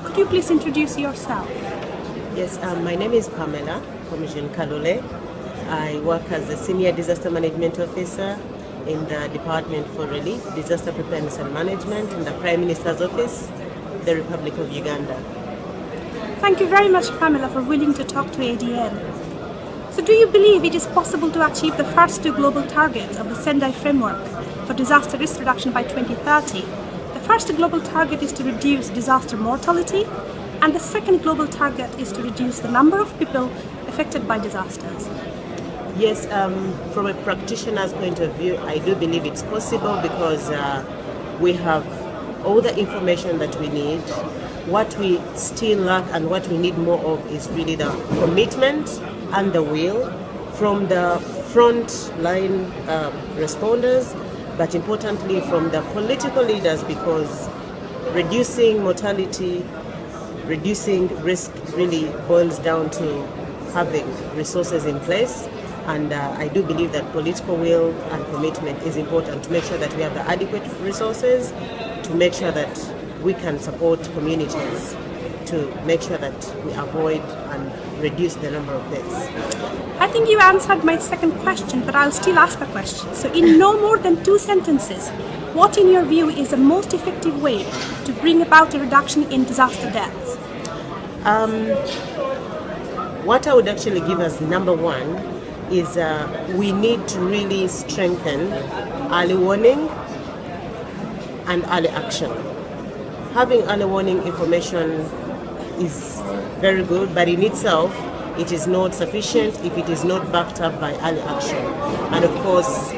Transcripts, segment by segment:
Could you please introduce yourself? Yes, my name is Pamela Kumojini. I work as a Senior Disaster Management Officer in the Department for Relief, Disaster Preparedness and Management in the Prime Minister's Office, the Republic of Uganda. Thank you very much, Pamela, for willing to talk to ADN. So do you believe it is possible to achieve the first two global targets of the Sendai Framework for disaster risk reduction by 2030? The first global target is to reduce disaster mortality, and the second global target is to reduce the number of people affected by disasters. Yes, from a practitioner's point of view, I do believe it's possible because we have all the information that we need. What we still lack and what we need more of is really the commitment and the will from the front line responders, but importantly from the political leaders, because reducing mortality, reducing risk really boils down to having resources in place. And I do believe that political will and commitment is important to make sure that we have the adequate resources, to make sure that we can support communities, to make sure that we avoid and reduce the number of deaths. I think you answered my second question, but I'll still ask the question. So in no more than 2 sentences, what in your view is the most effective way to bring about a reduction in disaster deaths? What I would actually give as number one is we need to really strengthen early warning and early action. Having early warning information is very good, but in itself it is not sufficient if it is not backed up by early action. And of course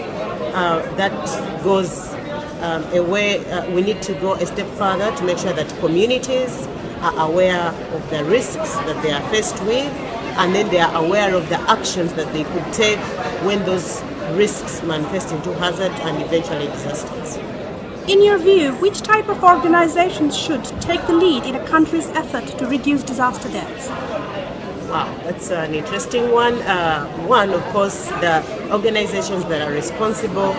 that goes we need to go a step further to make sure that communities are aware of the risks that they are faced with, and then they are aware of the actions that they could take when those risks manifest into hazard and eventually disasters. In your view, which type of organizations should take the lead in a country's effort to reduce disaster deaths? Wow, that's an interesting one. One, of course, the organizations that are responsible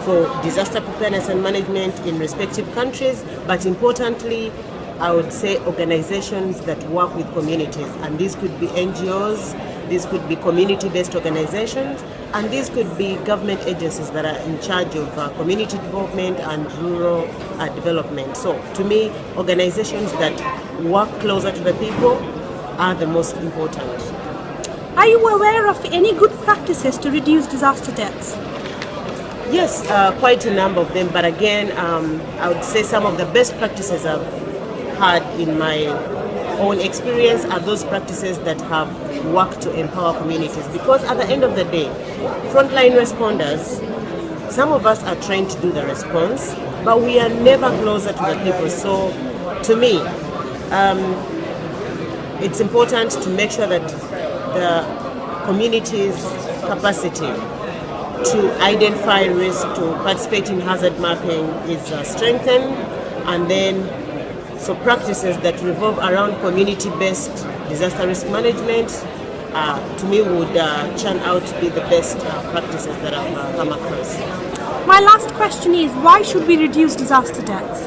for disaster preparedness and management in respective countries, but importantly, I would say organizations that work with communities, and these could be NGOs, these could be community-based organizations, and these could be government agencies that are in charge of community development and rural development. So to me, organizations that work closer to the people are the most important. Are you aware of any good practices to reduce disaster deaths? Yes, quite a number of them, but again, I would say some of the best practices I've had in my own experience are those practices that have worked to empower communities, because at the end of the day, frontline responders, some of us are trained to do the response, but we are never closer to the people. So to me, it's important to make sure that the community's capacity to identify risk, to participate in hazard mapping is strengthened, and then so practices that revolve around community-based disaster risk management, to me, would turn out to be the best practices that I've come across. My last question is, why should we reduce disaster deaths?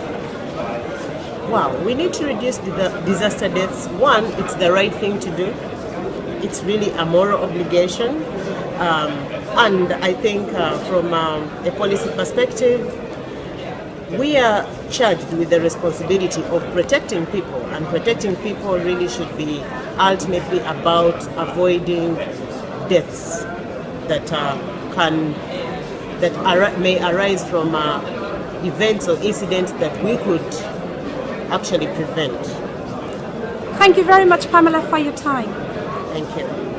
Wow, we need to reduce the disaster deaths. One, it's the right thing to do. It's really a moral obligation. And I think from a policy perspective, we are charged with the responsibility of protecting people, and protecting people really should be ultimately about avoiding deaths that may arise from events or incidents that we could actually prevent. Thank you very much, Pamela, for your time. Thank you.